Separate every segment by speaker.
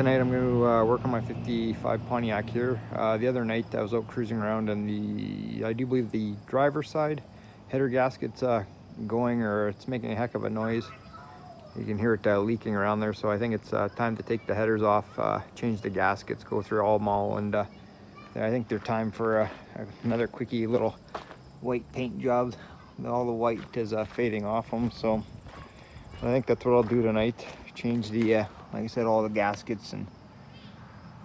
Speaker 1: tonight I'm going to work on my 55 Pontiac here. The other night I was out cruising around and I do believe the driver's side header gasket's going, or it's making a heck of a noise. You can hear it leaking around there, so I think it's time to take the headers off, change the gaskets, go through all them all, and I think they're time for another quickie little white paint job. All the white is fading off them, so I think that's what I'll do tonight. Change the, like I said, all the gaskets and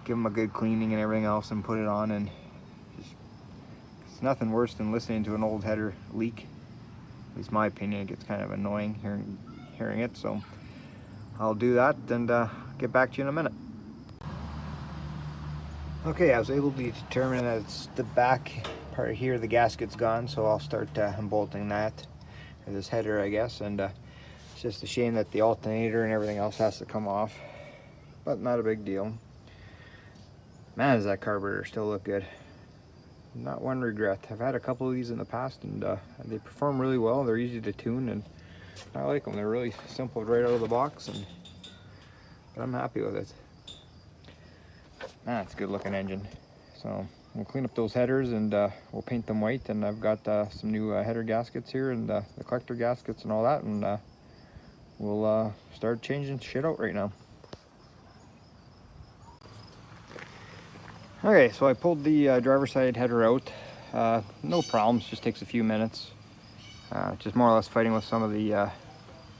Speaker 1: give them a good cleaning and everything else and put it on. And just, it's nothing worse than listening to an old header leak. At least my opinion, it gets kind of annoying hearing it. So I'll do that and get back to you in a minute. Okay, I was able to determine that it's the back part here, the gasket's gone, so I'll start unbolting that, or this header, I guess. And it's just a shame that the alternator and everything else has to come off, but not a big deal. Man, does that carburetor still look good. Not one regret. I've had a couple of these in the past, and they perform really well. They're easy to tune, and I like them. They're really simple right out of the box, but I'm happy with it. Man, it's a good looking engine. So we'll clean up those headers and we'll paint them white, and I've got some new header gaskets here and the collector gaskets and all that, and we'll start changing shit out right now. Okay, so I pulled the driver's side header out. No problems, just takes a few minutes. Just more or less fighting with some of the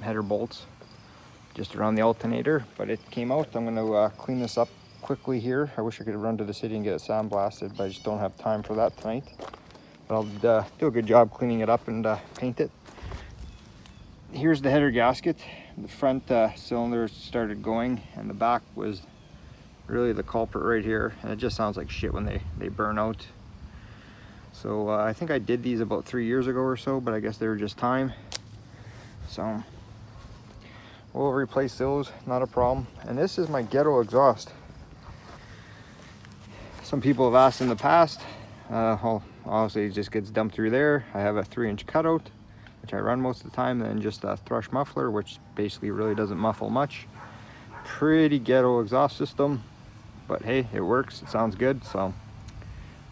Speaker 1: header bolts just around the alternator, but it came out. I'm going to clean this up quickly here. I wish I could run to the city and get it sandblasted, but I just don't have time for that tonight. But I'll do a good job cleaning it up and paint it. Here's the header gasket. The front cylinder started going, and the back was really the culprit right here, and it just sounds like shit when they burn out. So I think I did these about 3 years ago or so, but I guess they were just time. So we'll replace those, not a problem. And this is my ghetto exhaust. Some people have asked in the past, obviously it just gets dumped through there. I have a 3-inch cutout, which I run most of the time, and then just a thrush muffler, which basically really doesn't muffle much. Pretty ghetto exhaust system, but hey, it works, it sounds good. So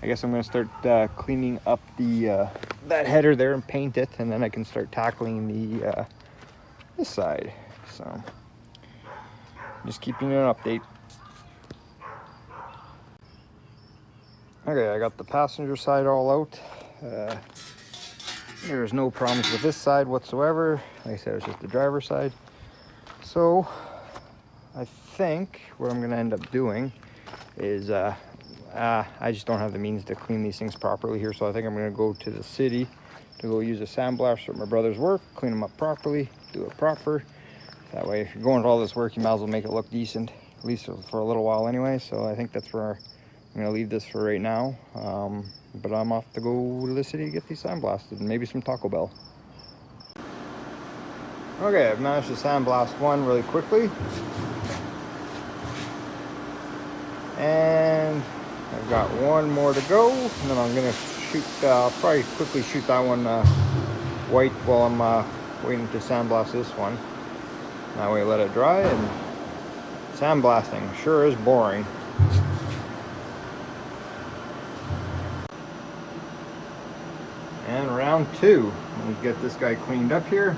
Speaker 1: I guess I'm going to start cleaning up that header there and paint it, and then I can start tackling this side. So just keeping you an update. Okay, I got the passenger side all out. There's no problems with this side whatsoever. Like I said, it's just the driver's side. So I think what I'm gonna end up doing is, I just don't have the means to clean these things properly here. So I think I'm gonna go to the city to go use a sandblaster at my brother's work, clean them up properly, do it proper. That way, if you're going to all this work, you might as well make it look decent, at least for a little while anyway. So I think that's where I'm gonna leave this for right now, but I'm off to go to the city to get these sandblasted and maybe some Taco Bell. Okay, I've managed to sandblast one really quickly, and I've got one more to go, and then I'm gonna shoot. Probably quickly shoot that one white while I'm waiting to sandblast this one. That way, let it dry. And sandblasting sure is boring. And round two, we'll get this guy cleaned up here.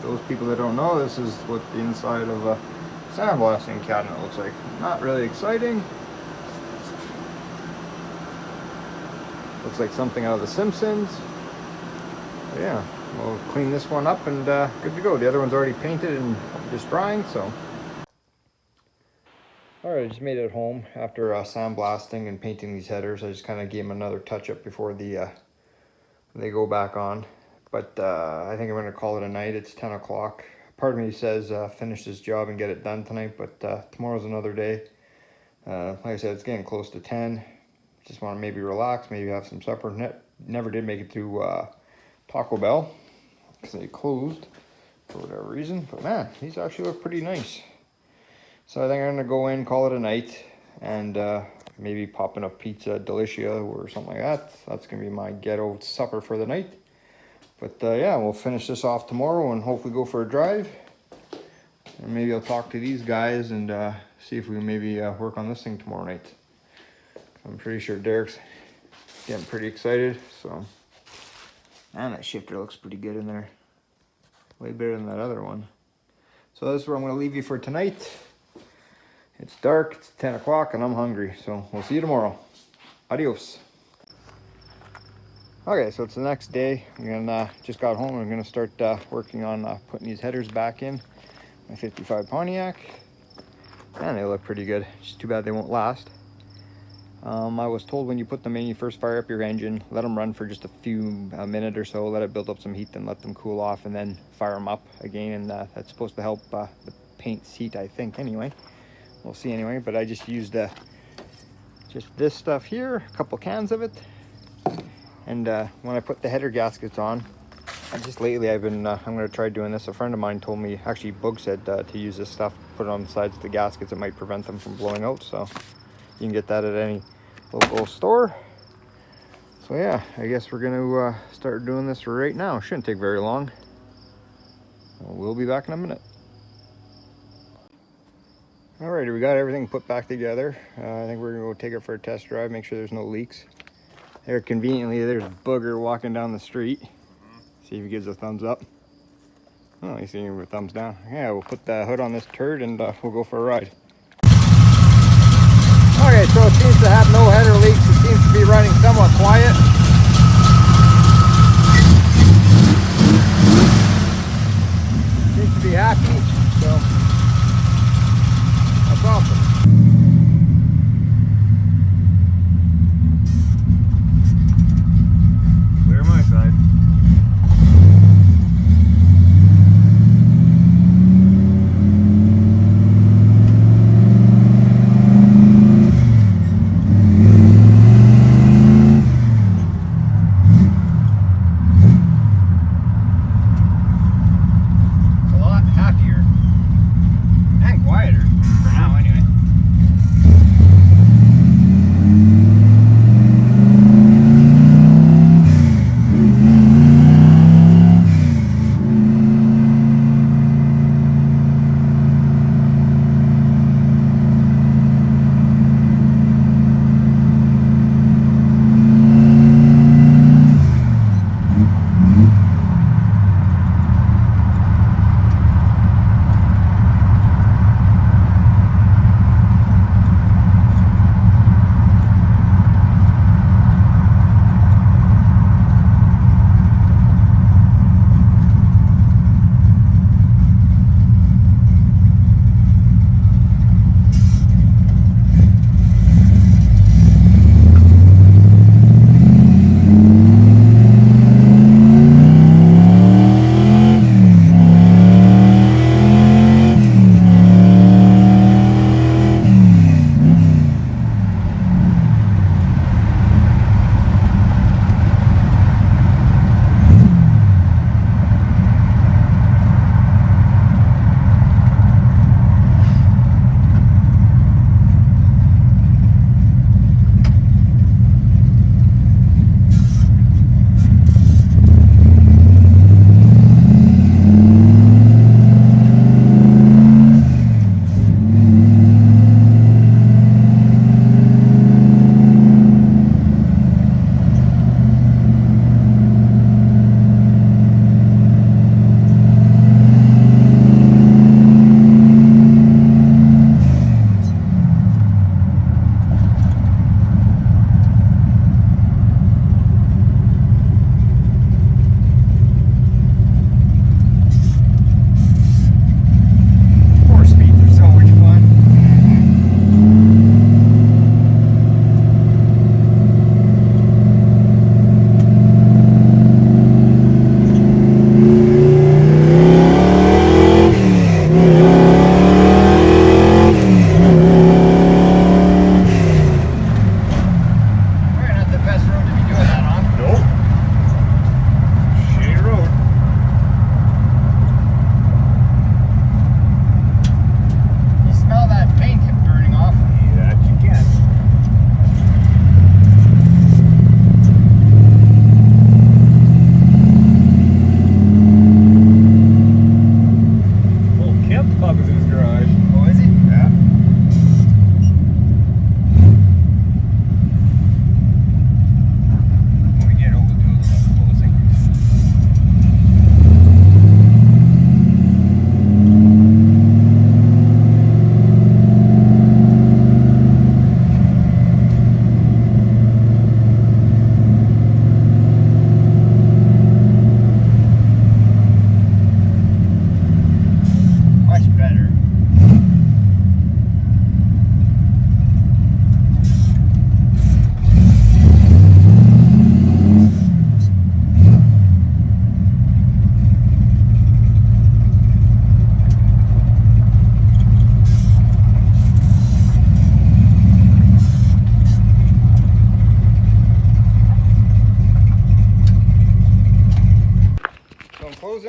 Speaker 1: Those people that don't know, this is what the inside of a sandblasting cabinet looks like. Not really exciting. Looks like something out of The Simpsons. But yeah, we'll clean this one up and good to go. The other one's already painted and just drying, so. Alright, I just made it home after sandblasting and painting these headers. I just kind of gave them another touch up before they go back on. But I think I'm going to call it a night. It's 10 o'clock. Part of me says finish this job and get it done tonight, but tomorrow's another day. Like I said, it's getting close to 10. Just want to maybe relax, maybe have some supper. Never did make it to Taco Bell because they closed for whatever reason. But man, these actually look pretty nice. So I think I'm going to go in, call it a night, and maybe popping up pizza Delicia or something like that. That's going to be my ghetto supper for the night. But yeah, we'll finish this off tomorrow and hopefully go for a drive. And maybe I'll talk to these guys and see if we can maybe work on this thing tomorrow night. I'm pretty sure Derek's getting pretty excited, so. And that shifter looks pretty good in there. Way better than that other one. So this is where I'm gonna leave you for tonight. It's dark, it's 10 o'clock, and I'm hungry, so we'll see you tomorrow. Adios. Okay, so it's the next day. I'm gonna just got home. I'm gonna start working on putting these headers back in my 55 Pontiac, and they look pretty good. Just too bad they won't last. I was told when you put them in, you first fire up your engine, let them run for just a minute or so, let it build up some heat, then let them cool off, and then fire them up again. And that's supposed to help the paint seat, I think. Anyway, we'll see anyway. But I just used just this stuff here, a couple cans of it. And when I put the header gaskets on, lately I've been, I'm going to try doing this. A friend of mine told me, actually Bug said to use this stuff, put it on the sides of the gaskets. It might prevent them from blowing out. So you can get that at any local store. So yeah, I guess we're going to start doing this right now. Shouldn't take very long. We'll be back in a minute. Alrighty, we got everything put back together. I think we're going to go take it for a test drive, make sure there's no leaks. There, conveniently, there's Booger walking down the street. See if he gives a thumbs up. Oh, he's seeing a thumbs down. Yeah, we'll put the hood on this turd and we'll go for a ride. Okay, so it seems to have no header leaks. It seems to be running somewhat quiet. Seems to be happy, so that's awesome.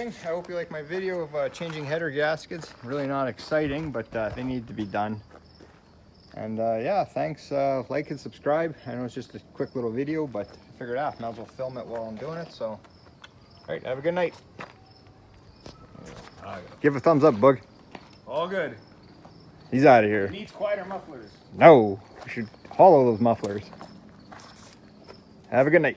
Speaker 1: watching. I hope you like my video of changing header gaskets. Really not exciting, but they need to be done. And yeah, thanks. Like and subscribe. I know it's just a quick little video, but I figured out might as well film it while I'm doing it. So, all right, have a good night. Give a thumbs up, Bug.
Speaker 2: All good.
Speaker 1: He's out of here.
Speaker 2: It needs quieter mufflers.
Speaker 1: No, we should hollow those mufflers. Have a good night.